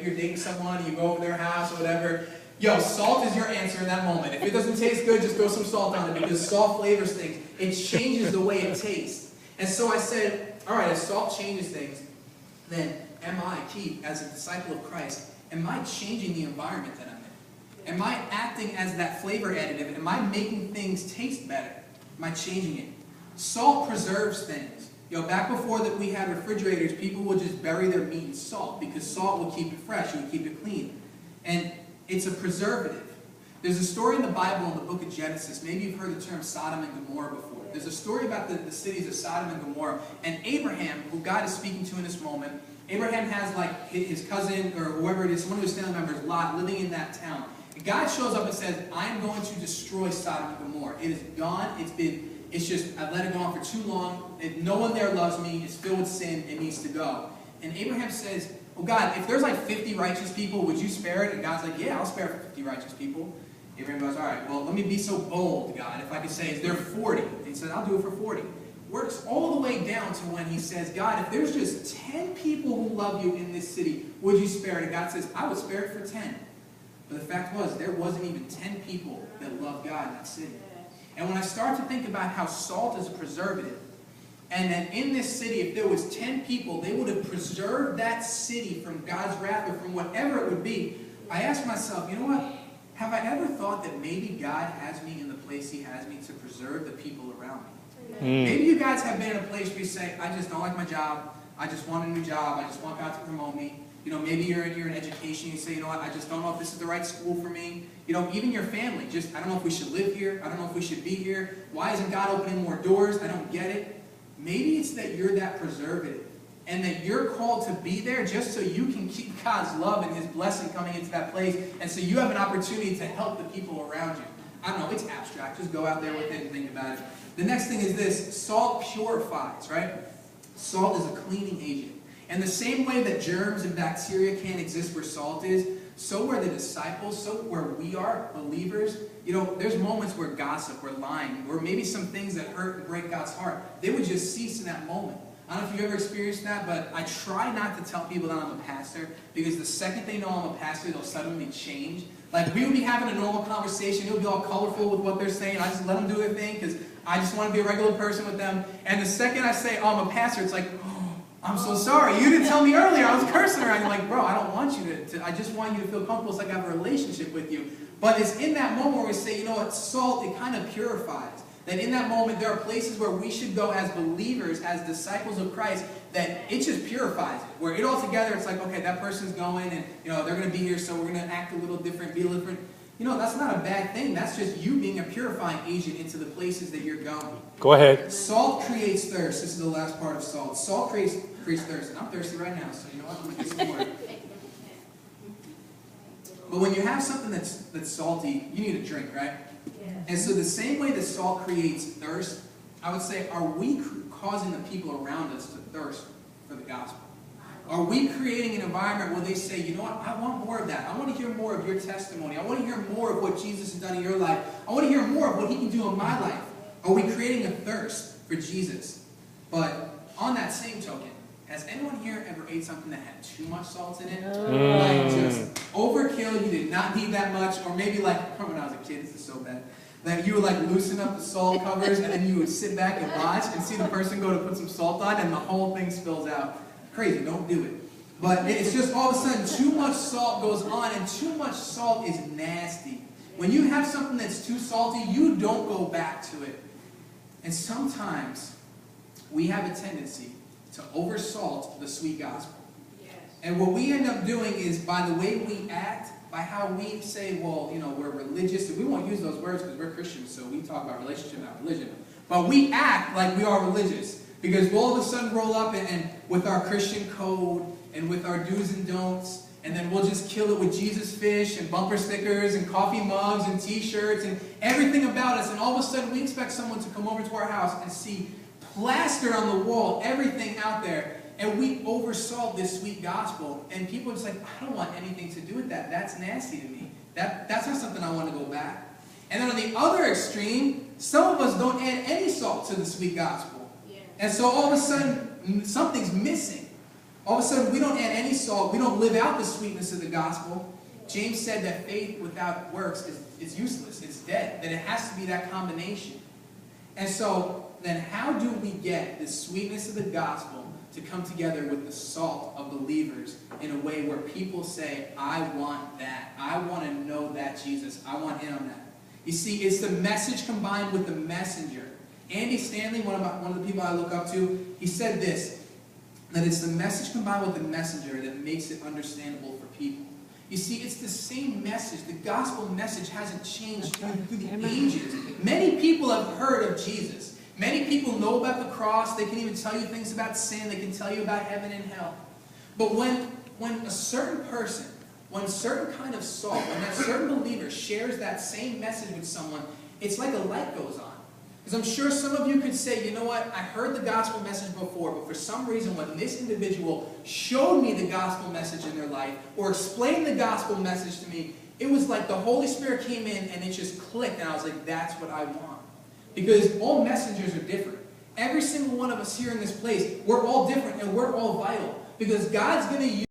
maybe you're dating someone, and you go over their house or whatever. Yo, salt is your answer in that moment. If it doesn't taste good, just throw some salt on it, because salt flavors things. It changes the way it tastes. And so I said, all right, if salt changes things, then am I, Keith, as a disciple of Christ, am I changing the environment that I'm in? Am I acting as that flavor additive? Am I making things taste better? Am I changing it? Salt preserves things. Back before that we had refrigerators, people would just bury their meat in salt because salt would keep it fresh, it would keep it clean. And it's a preservative. There's a story in the Bible in the book of Genesis. Maybe you've heard the term Sodom and Gomorrah before. There's a story about the cities of Sodom and Gomorrah. And Abraham, who God is speaking to in this moment, Abraham has like his cousin or whoever it is, one of his family members, Lot, living in that town. And God shows up and says, I am going to destroy Sodom and Gomorrah. It is gone. It's just, I've let it go on for too long. No one there loves me. It's filled with sin. It needs to go. And Abraham says, well, God, if there's like 50 righteous people, would you spare it? And God's like, yeah, I'll spare it for 50 righteous people. Abraham goes, all right, well, let me be so bold, God, if I could say, is there 40? And he said, I'll do it for 40. Works all the way down to when he says, God, if there's just 10 people who love you in this city, would you spare it? And God says, I would spare it for 10. But the fact was, there wasn't even 10 people that loved God in that city. And when I start to think about how salt is a preservative, and that in this city, if there was 10 people, they would have preserved that city from God's wrath or from whatever it would be, I ask myself, you know what? Have I ever thought that maybe God has me in the place He has me to preserve the people around me? Maybe you guys have been in a place where you say, I just don't like my job. I just want a new job. I just want God to promote me. Maybe you're in education. You say, you know what, I just don't know if this is the right school for me. Even your family. I don't know if we should live here. I don't know if we should be here. Why isn't God opening more doors? I don't get it. Maybe it's that you're that preservative. And that you're called to be there just so you can keep God's love and His blessing coming into that place. And so you have an opportunity to help the people around you. I don't know, it's abstract. Just go out there with it and think about it. The next thing is this. Salt purifies, right? Salt is a cleaning agent. And the same way that germs and bacteria can't exist where salt is, so where the disciples, so where we are, believers, there's moments where gossip, where lying, or maybe some things that hurt and break God's heart, they would just cease in that moment. I don't know if you've ever experienced that, but I try not to tell people that I'm a pastor, because the second they know I'm a pastor, they'll suddenly change. Like, we would be having a normal conversation, it would be all colorful with what they're saying, I just let them do their thing, because I just want to be a regular person with them. And the second I say, oh, I'm a pastor, it's like, oh, I'm so sorry, you didn't tell me earlier, I was cursing around. You're like, bro, I don't want you to, I just want you to feel comfortable so I have a relationship with you. But it's in that moment where we say, you know what, salt, it kind of purifies. That in that moment, there are places where we should go as believers, as disciples of Christ, that it just purifies it. Where it all together, it's like, okay, that person's going, and they're going to be here, so we're going to act a little different, be a little different. That's not a bad thing. That's just you being a purifying agent into the places that you're going. Go ahead. Salt creates thirst. This is the last part of salt. Salt creates thirst. And I'm thirsty right now, so you know what? I'm going to get some water. But when you have something that's salty, you need a drink, right? And so the same way that salt creates thirst, I would say, are we causing the people around us to thirst for the gospel? Are we creating an environment where they say, you know what, I want more of that. I want to hear more of your testimony. I want to hear more of what Jesus has done in your life. I want to hear more of what He can do in my life. Are we creating a thirst for Jesus? But on that same token, has anyone here ever ate something that had too much salt in it? Like just overkill, you did not need that much. Or maybe like, when I was a kid, this is so bad. That you would like loosen up the salt covers and then you would sit back and watch and see the person go to put some salt on and the whole thing spills out. Crazy, don't do it. But it's just all of a sudden too much salt goes on, and too much salt is nasty. When you have something that's too salty, you don't go back to it. And sometimes we have a tendency to oversalt the sweet gospel. Yes. And what we end up doing is, by the way we act, by how we say, well, we're religious, and we won't use those words because we're Christians, so we talk about relationship, not religion. But we act like we are religious. Because we'll all of a sudden roll up and with our Christian code and with our do's and don'ts, and then we'll just kill it with Jesus fish and bumper stickers and coffee mugs and t-shirts and everything about us. And all of a sudden we expect someone to come over to our house and see plastered on the wall, everything out there. And we oversalt this sweet gospel. And people are just like, I don't want anything to do with that. That's nasty to me. That's not something I want to go back. And then on the other extreme, some of us don't add any salt to the sweet gospel. And so all of a sudden, something's missing. All of a sudden, we don't add any salt. We don't live out the sweetness of the gospel. James said that faith without works is useless. It's dead. That it has to be that combination. And so, then how do we get the sweetness of the gospel to come together with the salt of believers in a way where people say, I want that. I want to know that Jesus. I want in on that. You see, it's the message combined with the messenger. Andy Stanley, one of the people I look up to, he said this, that it's the message combined with the messenger that makes it understandable for people. You see, it's the same message. The gospel message hasn't changed through the ages. Many people have heard of Jesus. Many people know about the cross. They can even tell you things about sin. They can tell you about heaven and hell. But when a certain person, when a certain kind of salt, when that certain believer shares that same message with someone, it's like a light goes on. Because I'm sure some of you could say, you know what, I heard the gospel message before, but for some reason when this individual showed me the gospel message in their life, or explained the gospel message to me, it was like the Holy Spirit came in and it just clicked, and I was like, that's what I want. Because all messengers are different. Every single one of us here in this place, we're all different and we're all vital. Because God's going to use